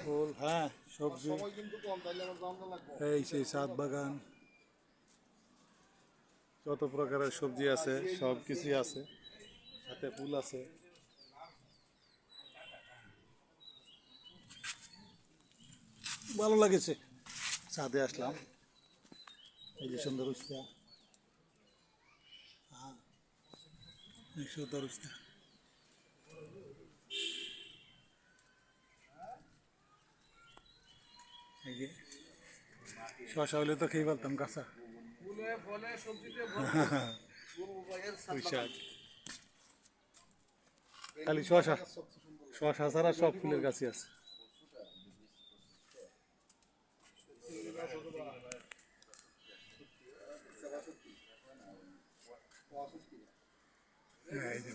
ফুল, হ্যাঁ, সবজি। এই সেই ছাদ বাগান, যত প্রকারের সবজি আছে সব কিছুই আছে, সাথে ফুল আছে। ভালো লাগেছে, ছাদে আসলাম। এই যে সুন্দর উস্তা, সুন্দর উস্তা। এই যে শশা হলে তো খেয়ে পারতাম কাঁচা। পুঁই শাক, খালি শশা, শশা ছাড়া সব ফুলের গাছই আছে। এই যে